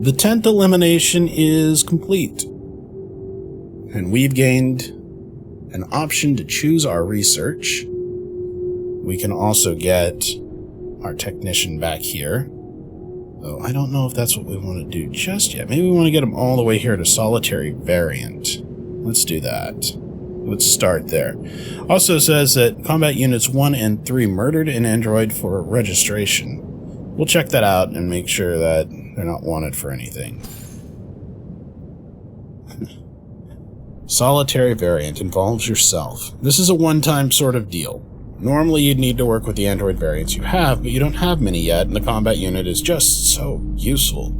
The 10th elimination is complete. And we've gained an option to choose our research. We can also get our technician back here. Though I don't know if that's what we want to do just yet. Maybe we want to get him all the way here to solitary variant. Let's do that. Let's start there. Also says that combat units 1 and 3 murdered an android for registration. We'll check that out and make sure that they're not wanted for anything. Solitary variant involves yourself. This is a one-time sort of deal. Normally you'd need to work with the android variants you have, but you don't have many yet, and the combat unit is just so useful.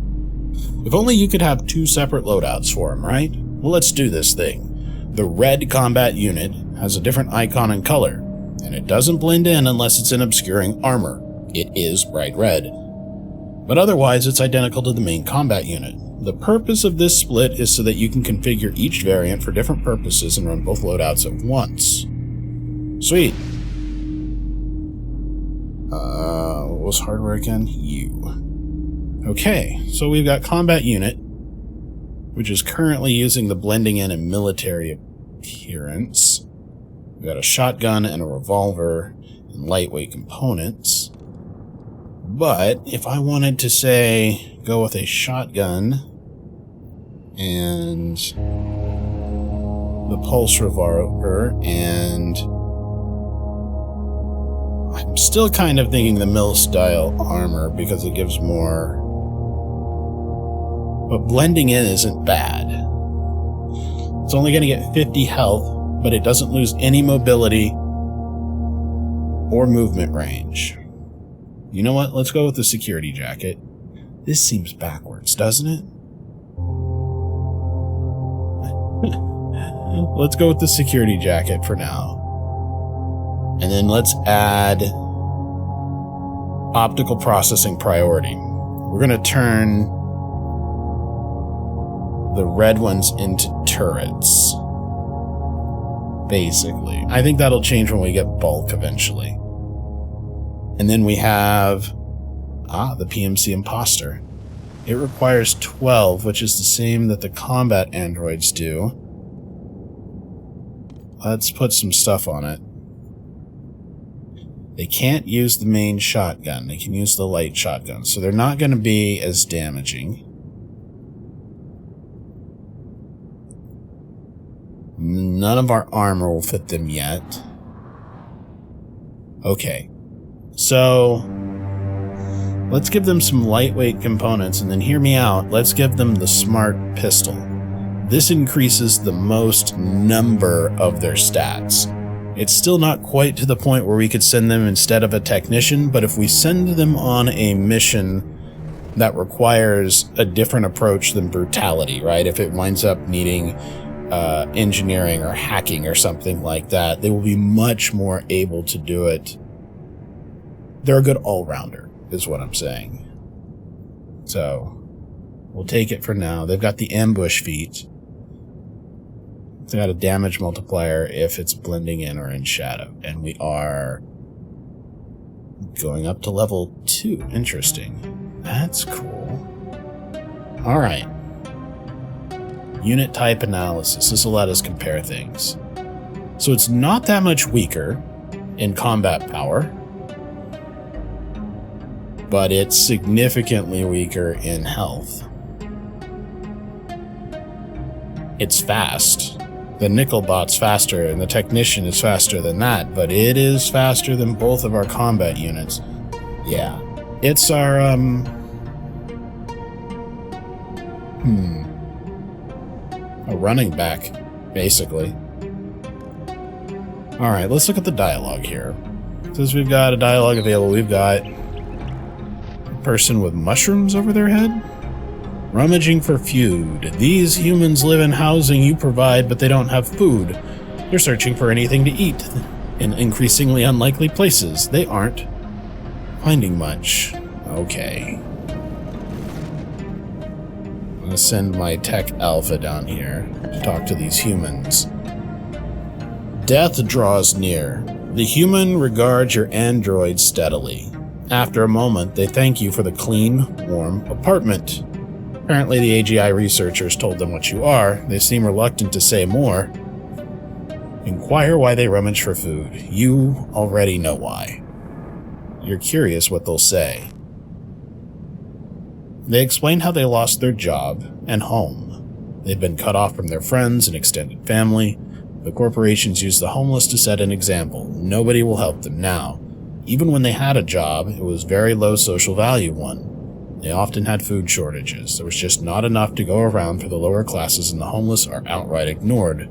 If only you could have 2 separate loadouts for them, right? Well, let's do this thing. The red combat unit has a different icon and color, and it doesn't blend in unless it's in obscuring armor. It is bright red. But otherwise, it's identical to the main combat unit. The purpose of this split is so that you can configure each variant for different purposes and run both loadouts at once. Sweet. What was hardware again? U. Okay, so we've got combat unit, which is currently using the blending in and military appearance. We've got a shotgun and a revolver and lightweight components. But if I wanted to, say, go with a shotgun and the pulse revolver, and I'm still kind of thinking the mill-style armor because it gives more. But blending in isn't bad. It's only going to get 50 health, but it doesn't lose any mobility or movement range. You know what? Let's go with the security jacket. This seems backwards, doesn't it? Let's go with the security jacket for now. And then let's add optical processing priority. We're going to turn the red ones into turrets. Basically. I think that'll change when we get bulk eventually. And then we have the PMC Imposter. It requires 12, which is the same that the combat androids do. Let's put some stuff on it. They can't use the main shotgun. They can use the light shotgun, so they're not going to be as damaging. None of our armor will fit them yet. Okay. So, let's give them some lightweight components, and then hear me out, let's give them the smart pistol. This increases the most number of their stats. It's still not quite to the point where we could send them instead of a technician, but if we send them on a mission that requires a different approach than brutality, right? If it winds up needing engineering or hacking or something like that, they will be much more able to do it. They're a good all-rounder, is what I'm saying. So, we'll take it for now. They've got the ambush feat. They've got a damage multiplier if it's blending in or in shadow. And we are going up to level 2. Interesting. That's cool. Alright. Unit type analysis. This will let us compare things. So it's not that much weaker in combat power, but it's significantly weaker in health. It's fast. The Nickelbot's faster, and the Technician is faster than that, but it is faster than both of our combat units. Yeah. It's our, a running back, basically. Alright, let's look at the dialogue here. Since we've got a dialogue available, we've got person with mushrooms over their head? Rummaging for food. These humans live in housing you provide, but they don't have food. They're searching for anything to eat in increasingly unlikely places. They aren't finding much. Okay. I'm gonna send my tech alpha down here to talk to these humans. Death draws near. The human regards your android steadily. After a moment, they thank you for the clean, warm apartment. Apparently the AGI researchers told them what you are. They seem reluctant to say more. Inquire why they rummage for food. You already know why. You're curious what they'll say. They explain how they lost their job and home. They've been cut off from their friends and extended family. The corporations use the homeless to set an example. Nobody will help them now. Even when they had a job, it was very low social value one. They often had food shortages. There was just not enough to go around for the lower classes, and the homeless are outright ignored.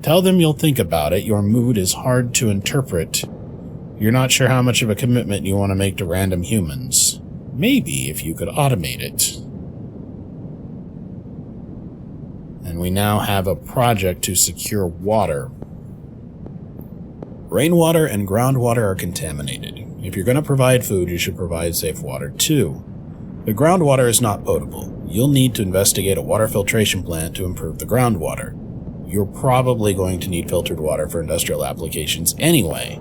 Tell them you'll think about it. Your mood is hard to interpret. You're not sure how much of a commitment you want to make to random humans. Maybe if you could automate it. And we now have a project to secure water. Rainwater and groundwater are contaminated. If you're going to provide food, you should provide safe water too. The groundwater is not potable. You'll need to investigate a water filtration plant to improve the groundwater. You're probably going to need filtered water for industrial applications anyway.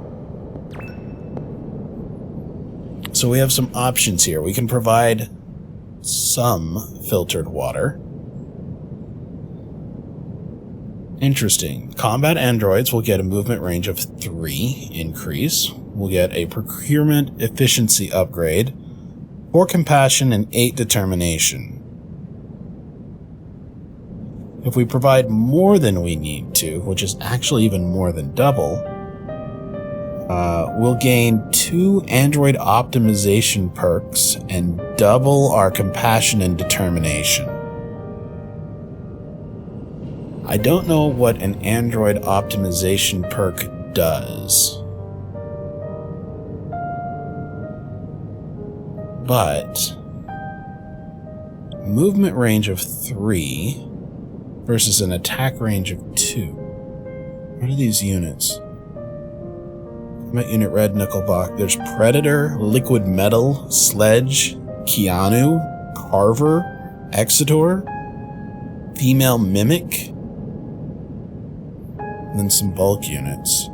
So we have some options here. We can provide some filtered water. Interesting. Combat androids will get a movement range of 3 increase. We'll get a procurement efficiency upgrade, 4 compassion, and 8 determination. If we provide more than we need to, which is actually even more than double, we'll gain 2 android optimization perks and double our compassion and determination. I don't know what an android optimization perk does, but movement range of 3 versus an attack range of 2. What are these units? Combat Unit Red, Nickelback. There's Predator, Liquid Metal, Sledge, Keanu, Carver, Exetor, Female Mimic, and then some bulk units.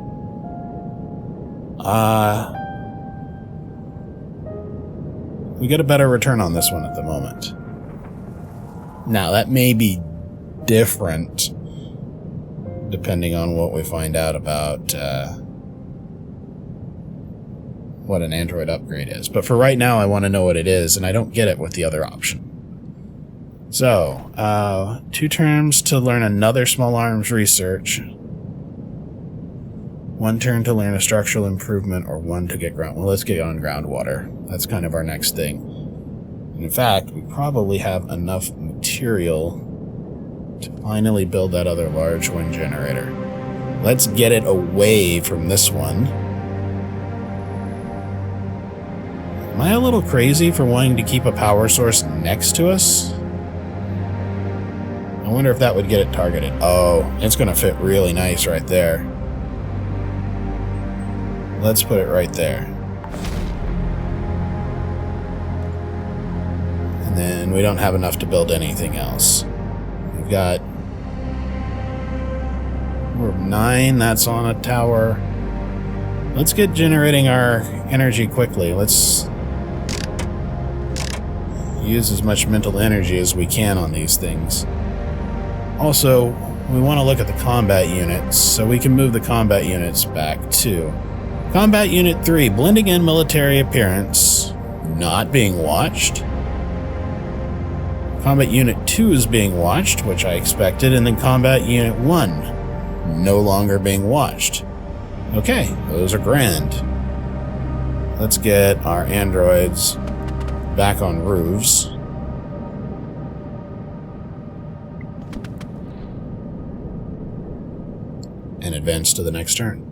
We get a better return on this one at the moment. Now, that may be different depending on what we find out about what an android upgrade is. But for right now, I want to know what it is, and I don't get it with the other option. So, 2 turns to learn another small arms research. 1 turn to learn a structural improvement, or 1 to get ground. Well, let's get on groundwater. That's kind of our next thing. And in fact, we probably have enough material to finally build that other large wind generator. Let's get it away from this one. Am I a little crazy for wanting to keep a power source next to us? I wonder if that would get it targeted. Oh, it's going to fit really nice right there. Let's put it right there. And then we don't have enough to build anything else. We've got 9, that's on a tower. Let's get generating our energy quickly. Let's use as much mental energy as we can on these things. Also, we want to look at the combat units, so we can move the combat units back too. Combat Unit 3, blending in military appearance, not being watched. Combat Unit 2 is being watched, which I expected, and then Combat Unit 1, no longer being watched. Okay, those are grand. Let's get our androids back on roofs. And advance to the next turn.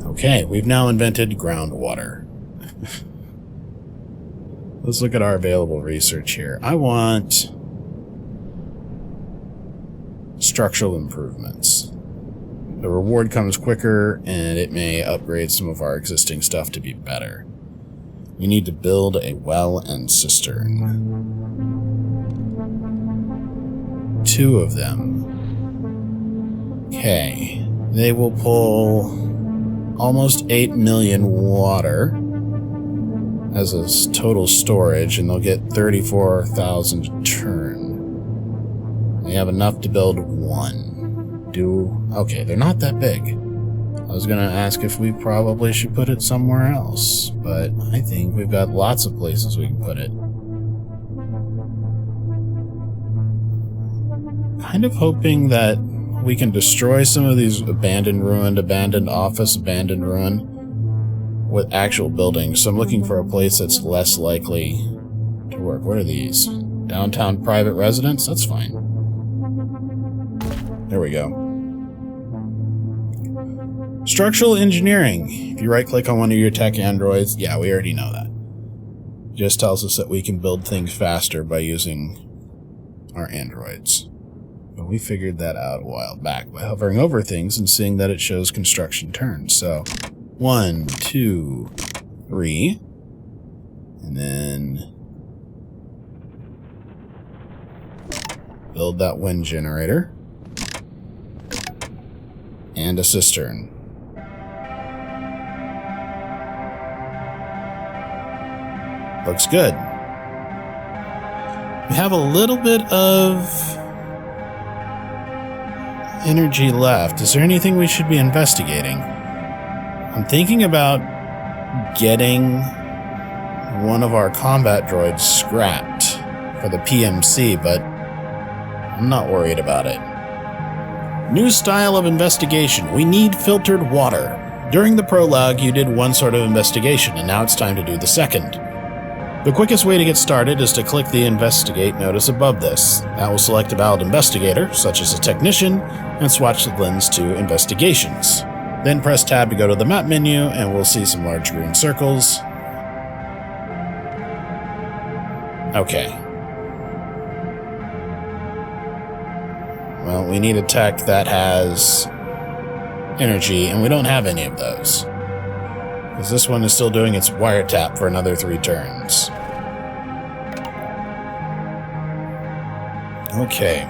Okay, we've now invented groundwater. Let's look at our available research here. I want structural improvements. The reward comes quicker, and it may upgrade some of our existing stuff to be better. We need to build a well and cistern. 2 of them. Okay. They will pull almost 8 million water as a total storage, and they'll get 34,000 a turn. They have enough to build one. Okay, they're not that big. I was gonna ask if we probably should put it somewhere else, but I think we've got lots of places we can put it. Kind of hoping that we can destroy some of these abandoned ruin with actual buildings. So I'm looking for a place that's less likely to work. What are these? Downtown private residence? That's fine. There we go. Structural engineering. If you right-click on one of your tech androids, yeah, we already know that. It just tells us that we can build things faster by using our androids. But we figured that out a while back by hovering over things and seeing that it shows construction turns. So, 1, 2, 3, and then build that wind generator and a cistern. Looks good. We have a little bit of energy left. Is there anything we should be investigating? I'm thinking about getting one of our combat droids scrapped for the PMC, but I'm not worried about it. New style of investigation. We need filtered water. During the prologue, you did one sort of investigation, and now it's time to do the second. The quickest way to get started is to click the Investigate notice above this. That will select a valid investigator, such as a technician, and swatch the lens to Investigations. Then press Tab to go to the map menu, and we'll see some large green circles. Okay. Well, we need a tech that has energy, and we don't have any of those. Because this one is still doing its wiretap for another 3 turns. Okay.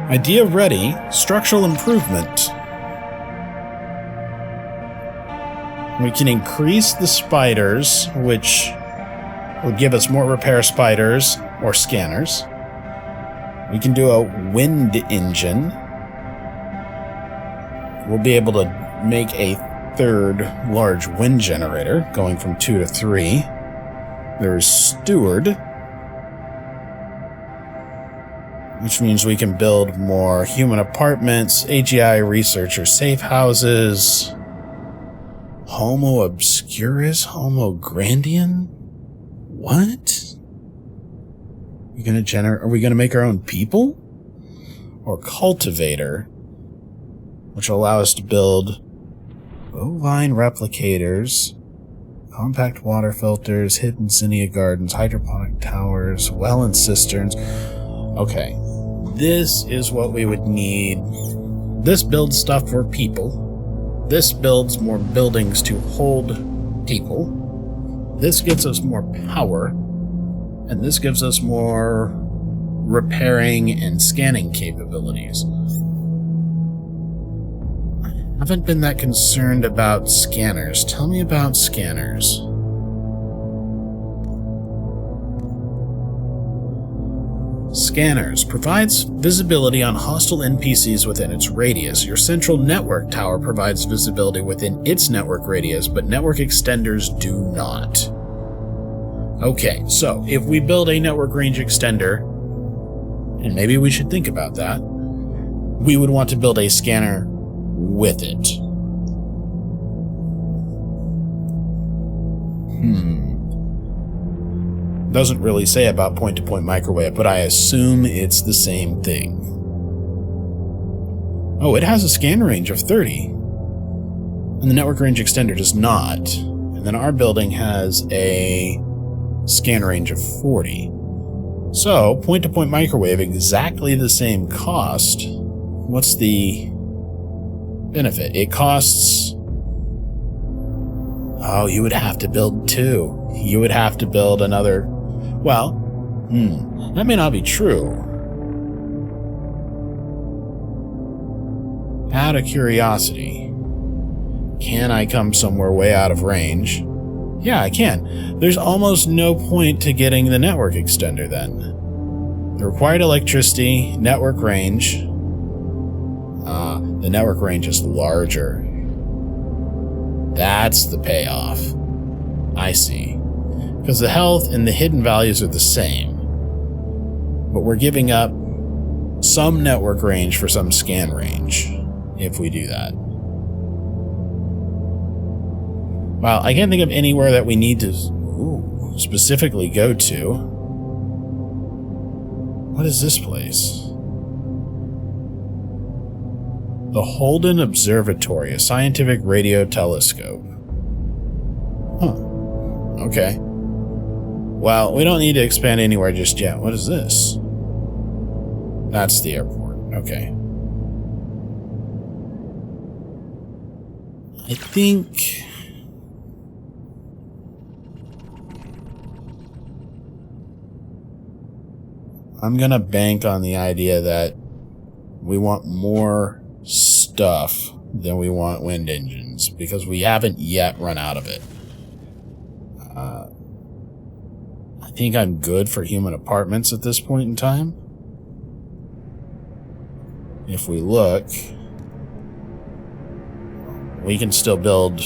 Idea ready. Structural improvement. We can increase the spiders, which will give us more repair spiders or scanners. We can do a wind engine. We'll be able to make a 3rd large wind generator, going from 2 to 3. There's steward, which means we can build more human apartments, AGI researcher safe houses, Homo obscurus, Homo grandian? What? Are we gonna make our own people? Or cultivator, which will allow us to build bovine replicators, compact water filters, hidden zinnia gardens, hydroponic towers, well and cisterns. Okay, this is what we would need. This builds stuff for people. This builds more buildings to hold people. This gives us more power. And this gives us more repairing and scanning capabilities. I haven't been that concerned about scanners. Tell me about scanners. Scanners provides visibility on hostile NPCs within its radius. Your central network tower provides visibility within its network radius, but network extenders do not. Okay, so if we build a network range extender, and maybe we should think about that, we would want to build a scanner with it. Doesn't really say about point-to-point microwave, but I assume it's the same thing. Oh, it has a scan range of 30. And the network range extender does not. And then our building has a scan range of 40. So, point-to-point microwave, exactly the same cost. What's the benefit? It costs... Oh, you would have to build 2. You would have to build another... Well, that may not be true. Out of curiosity, can I come somewhere way out of range Yeah, I can. There's almost no point to getting the network extender then. The required electricity, network range. The network range is larger. That's the payoff. I see. Because the health and the hidden values are the same. But we're giving up some network range for some scan range, if we do that. Well, I can't think of anywhere that we need to specifically go to. What is this place? The Holden Observatory, a scientific radio telescope. Huh. Okay. Well, we don't need to expand anywhere just yet. What is this? That's the airport. Okay. I think... I'm gonna bank on the idea that we want more stuff than we want wind engines, because we haven't yet run out of it. I think I'm good for human apartments at this point in time. If we look, we can still build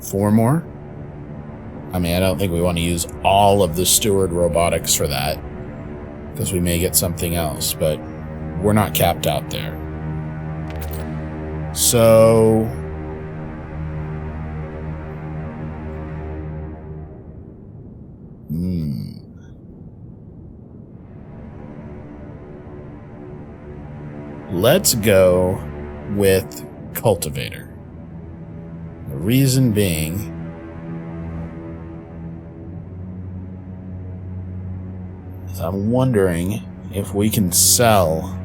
4 more. I mean, I don't think we want to use all of the steward robotics for that, because we may get something else, but we're not capped out there. So... Let's go with cultivator. The reason being... is I'm wondering if we can sell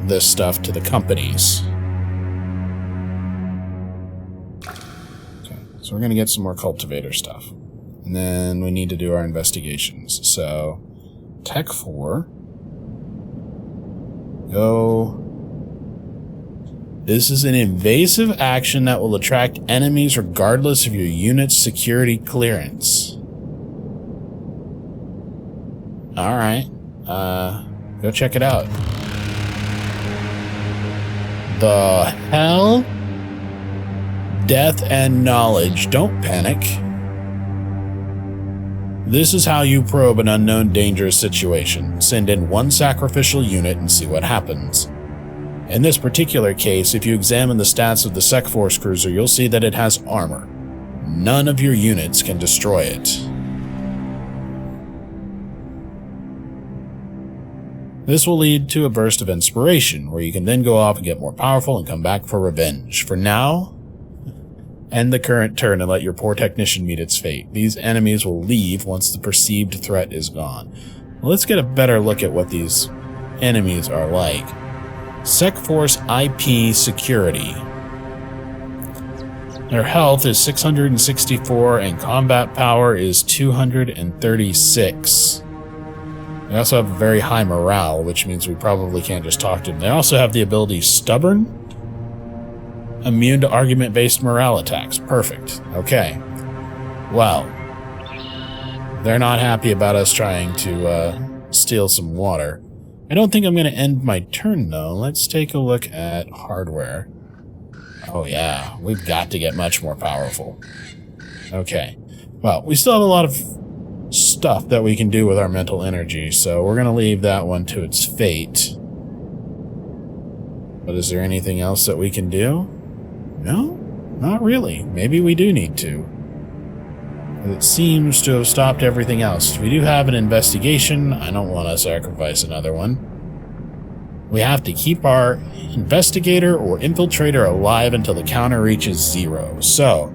this stuff to the companies. Okay, so we're going to get some more cultivator stuff. And then we need to do our investigations. So, Tech 4. Go. This is an invasive action that will attract enemies regardless of your unit's security clearance. Alright. Go check it out. The hell? Death and knowledge. Don't panic. This is how you probe an unknown dangerous situation. Send in 1 sacrificial unit and see what happens. In this particular case, if you examine the stats of the Sec Force cruiser, you'll see that it has armor. None of your units can destroy it. This will lead to a burst of inspiration, where you can then go off and get more powerful and come back for revenge. For now, end the current turn and let your poor technician meet its fate. These enemies will leave once the perceived threat is gone. Well, let's get a better look at what these enemies are like. Sec Force IP Security. Their health is 664 and combat power is 236. They also have very high morale, which means we probably can't just talk to them. They also have the ability Stubborn. Immune to argument-based morale attacks. Perfect. Okay. Well, they're not happy about us trying to steal some water. I don't think I'm going to end my turn, though. Let's take a look at hardware. Oh, yeah. We've got to get much more powerful. Okay. Well, we still have a lot of stuff that we can do with our mental energy, so we're going to leave that one to its fate. But is there anything else that we can do? No? Not really. Maybe we do need to. It seems to have stopped everything else. We do have an investigation. I don't want to sacrifice another one. We have to keep our investigator or infiltrator alive until the counter reaches 0. So,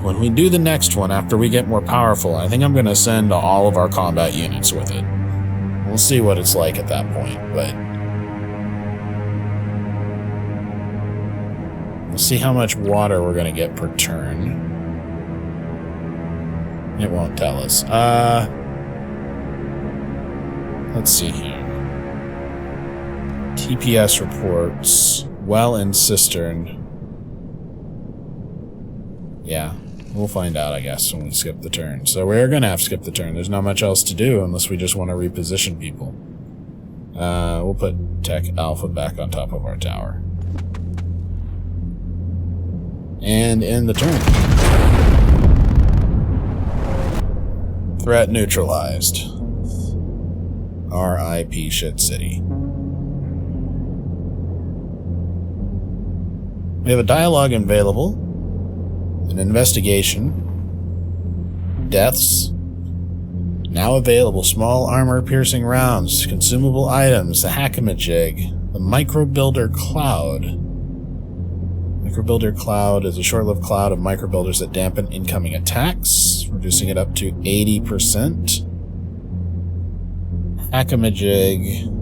when we do the next one after we get more powerful, I think I'm going to send all of our combat units with it. We'll see what it's like at that point, but we'll see how much water we're going to get per turn. It won't tell us. Let's see here. TPS reports. Well and cistern. Yeah, we'll find out, I guess, when we skip the turn. So we're going to have to skip the turn. There's not much else to do unless we just want to reposition people. We'll put Tech Alpha back on top of our tower. And end the turn. Threat neutralized. R.I.P. Shit City. We have a dialogue available, an investigation, deaths, now available small armor-piercing rounds, consumable items, the Hackamajig, the Microbuilder Cloud. Microbuilder Cloud is a short-lived cloud of microbuilders that dampen incoming attacks, reducing it up to 80%. Hackamajig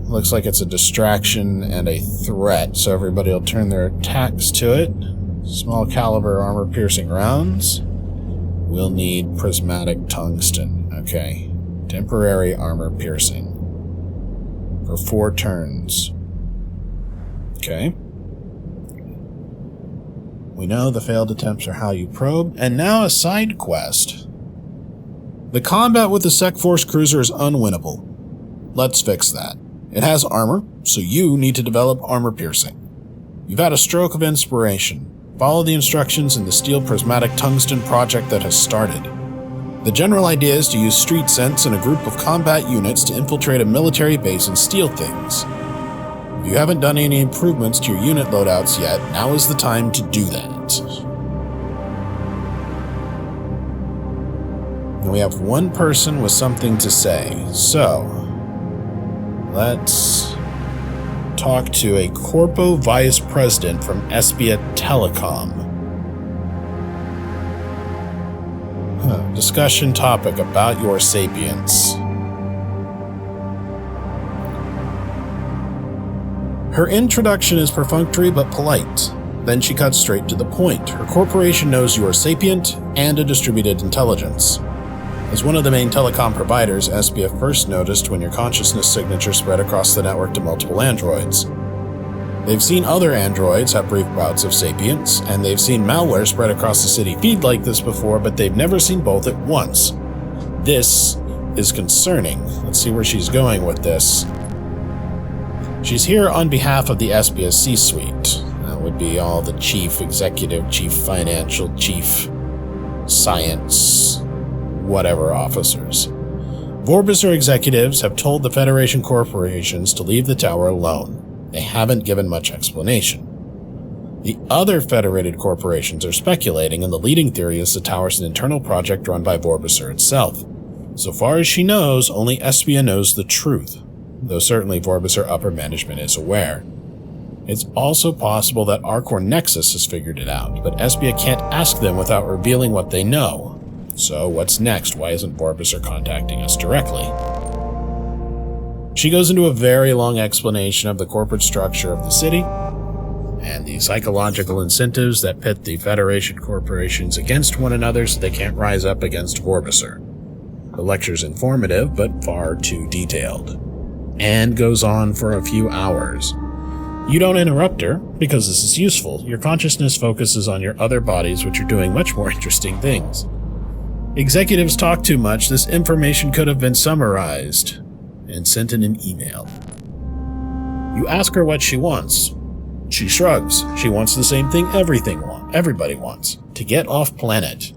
looks like it's a distraction and a threat, so everybody will turn their attacks to it. Small caliber armor-piercing rounds. We'll need prismatic tungsten. Okay. Temporary armor-piercing. For 4 turns. Okay. We know the failed attempts are how you probe. And now a side quest. The combat with the Sec Force cruiser is unwinnable. Let's fix that. It has armor, so you need to develop armor piercing. You've had a stroke of inspiration. Follow the instructions in the Steel Prismatic Tungsten project that has started. The general idea is to use street sense and a group of combat units to infiltrate a military base and steal things. If you haven't done any improvements to your unit loadouts yet, now is the time to do that. And we have one person with something to say, so let's talk to a Corpo Vice President from Espia Telecom. Discussion topic about your sapience. Her introduction is perfunctory but polite. Then she cuts straight to the point. Her corporation knows you are sapient and a distributed intelligence. As one of the main telecom providers, Espia first noticed when your consciousness signature spread across the network to multiple androids. They've seen other androids have brief bouts of sapience, and they've seen malware spread across the city feed like this before, but they've never seen both at once. This is concerning. Let's see where she's going with this. She's here on behalf of the Espia C-suite. That would be all the chief executive, chief financial, chief science, whatever officers. Vorbisser executives have told the Federation corporations to leave the tower alone. They haven't given much explanation. The other federated corporations are speculating, and the leading theory is the tower's an internal project run by Vorbisser itself. So far as she knows, only Espia knows the truth, though certainly Vorbisser upper management is aware. It's also possible that Arcor Nexus has figured it out, but Espia can't ask them without revealing what they know. So what's next? Why isn't Vorbisser contacting us directly? She goes into a very long explanation of the corporate structure of the city and the psychological incentives that pit the Federation corporations against one another so they can't rise up against Vorbisser. The lecture's informative, but far too detailed, and goes on for a few hours. You don't interrupt her, because this is useful. Your consciousness focuses on your other bodies, which are doing much more interesting things. Executives talk too much. This information could have been summarized and sent in an email. You ask her what she wants. She shrugs. She wants the same thing everybody wants, to get off planet.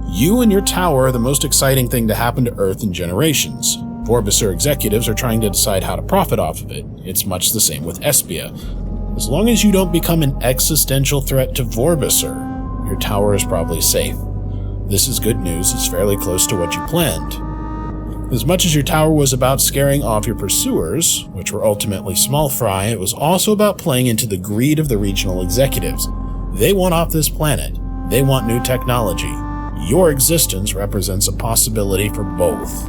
You and your tower are the most exciting thing to happen to Earth in generations. Vorbisser executives are trying to decide how to profit off of it. It's much the same with Espia. As long as you don't become an existential threat to Vorbisser, your tower is probably safe. This is good news. It's fairly close to what you planned. As much as your tower was about scaring off your pursuers, which were ultimately small fry, it was also about playing into the greed of the regional executives. They want off this planet. They want new technology. Your existence represents a possibility for both.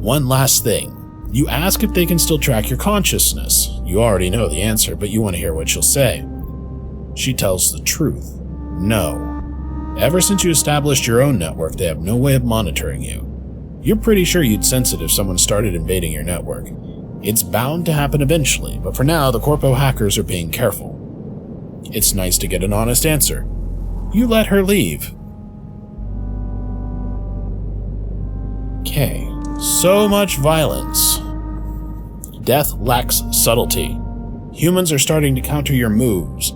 One last thing. You ask if they can still track your consciousness. You already know the answer, but you want to hear what she'll say. She tells the truth. No. Ever since you established your own network, they have no way of monitoring you. You're pretty sure you'd sense it if someone started invading your network. It's bound to happen eventually, but for now, the Corpo hackers are being careful. It's nice to get an honest answer. You let her leave. Okay, so much violence. Death lacks subtlety. Humans are starting to counter your moves.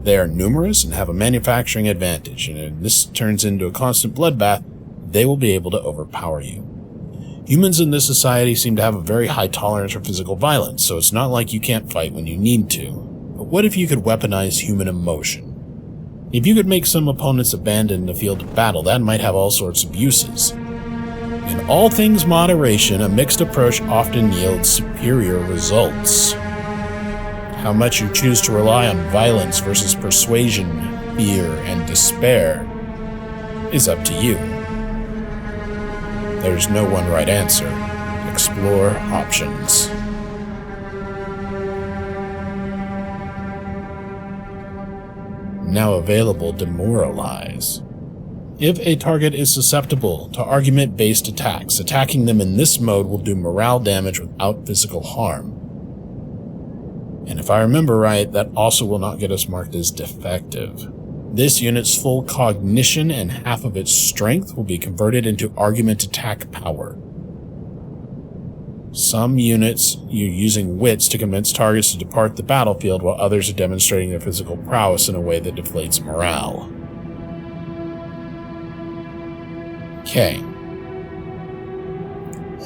They are numerous and have a manufacturing advantage, and if this turns into a constant bloodbath, they will be able to overpower you. Humans in this society seem to have a very high tolerance for physical violence, so it's not like you can't fight when you need to. But what if you could weaponize human emotion? If you could make some opponents abandon the field of battle, that might have all sorts of uses. In all things moderation, a mixed approach often yields superior results. How much you choose to rely on violence versus persuasion, fear, and despair is up to you. There's no one right answer. Explore options. Now available, demoralize. If a target is susceptible to argument-based attacks, attacking them in this mode will do morale damage without physical harm. And if I remember right, that also will not get us marked as defective. This unit's full cognition and half of its strength will be converted into argument attack power. Some units are using wits to convince targets to depart the battlefield, while others are demonstrating their physical prowess in a way that deflates morale. Okay.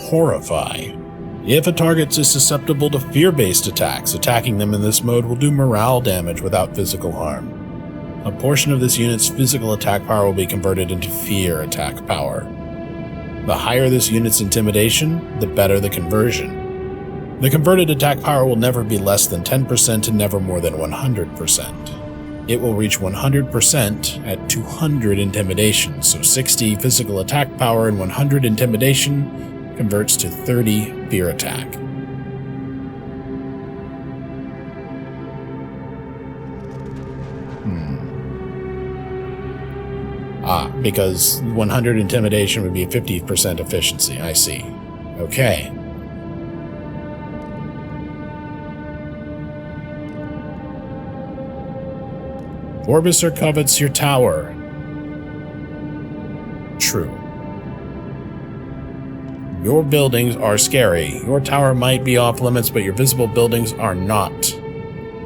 Horrify. If a target is susceptible to fear-based attacks, attacking them in this mode will do morale damage without physical harm. A portion of this unit's physical attack power will be converted into fear attack power. The higher this unit's intimidation, the better the conversion. The converted attack power will never be less than 10% and never more than 100%. It will reach 100% at 200 intimidation, so 60 physical attack power and 100 intimidation converts to 30 fear attack. Because 100 intimidation would be 50% efficiency. I see. Okay. Orbiter covets your tower. True. Your buildings are scary. Your tower might be off limits, but your visible buildings are not.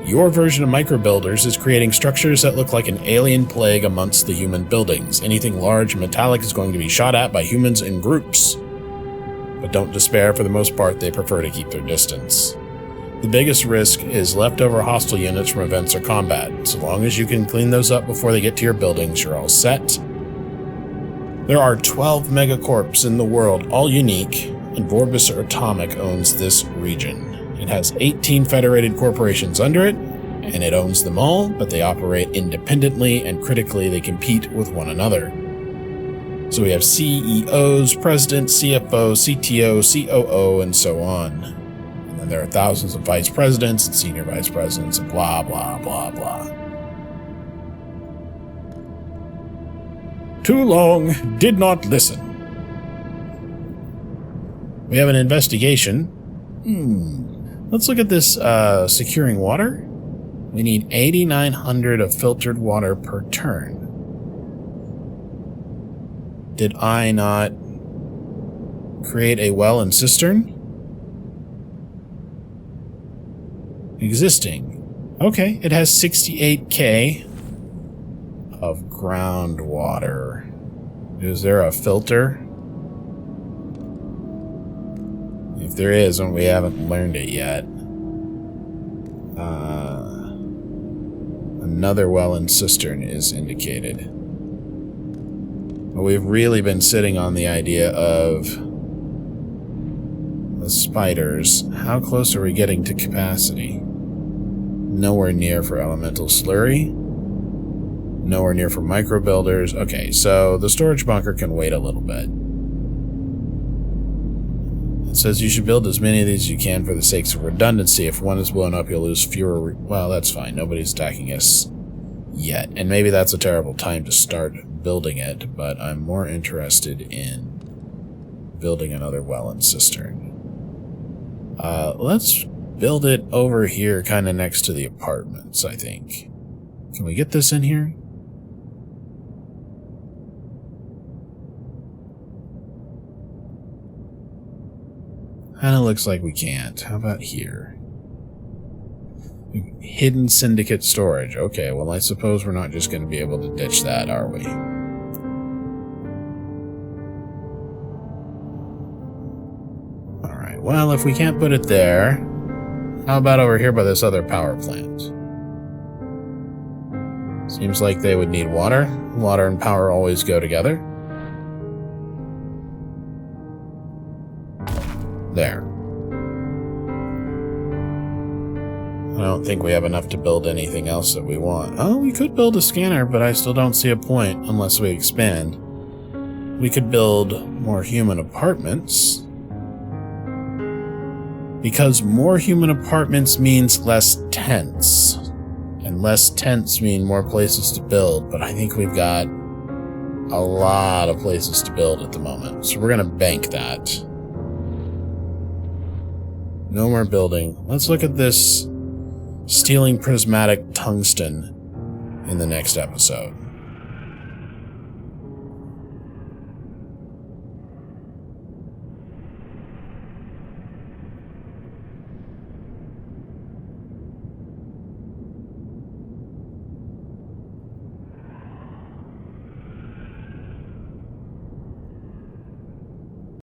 Your version of microbuilders is creating structures that look like an alien plague amongst the human buildings. Anything large and metallic is going to be shot at by humans in groups. But don't despair, for the most part they prefer to keep their distance. The biggest risk is leftover hostile units from events or combat. So long as you can clean those up before they get to your buildings, you're all set. There are 12 megacorps in the world, all unique, and Vorbis Atomic owns this region. It has 18 federated corporations under it, and it owns them all, but they operate independently, and critically they compete with one another. So we have CEOs, President, CFO, CTO, COO, and so on. And then there are thousands of vice presidents and senior vice presidents and blah, blah, blah, blah. Too long, did not listen. We have an investigation. Let's look at this securing water. We need 8,900 of filtered water per turn. Did I not create a well and cistern? Existing. Okay, it has 68k of groundwater. Is there a filter? If there is, and we haven't learned it yet. Another well and cistern is indicated. But we've really been sitting on the idea of the spiders. How close are we getting to capacity? Nowhere near for elemental slurry. Nowhere near for micro builders. Okay, so the storage bunker can wait a little bit. It says you should build as many of these as you can for the sakes of redundancy. If one is blown up, you'll lose fewer... Well, that's fine. Nobody's attacking us yet. And maybe that's a terrible time to start building it, but I'm more interested in building another well and cistern. Let's build it over here, kind of next to the apartments, I think. Can we get this in here? Kinda looks like we can't. How about here? Hidden syndicate storage. Okay, well, I suppose we're not just going to be able to ditch that, are we? Alright, well, if we can't put it there, how about over here by this other power plant? Seems like they would need water. Water and power always go together. There. I don't think we have enough to build anything else that we want. Oh, we could build a scanner, but I still don't see a point unless we expand. We could build more human apartments. Because more human apartments means less tents. And less tents mean more places to build, but I think we've got a lot of places to build at the moment. So we're going to bank that. No more building. Let's look at this stealing prismatic tungsten in the next episode.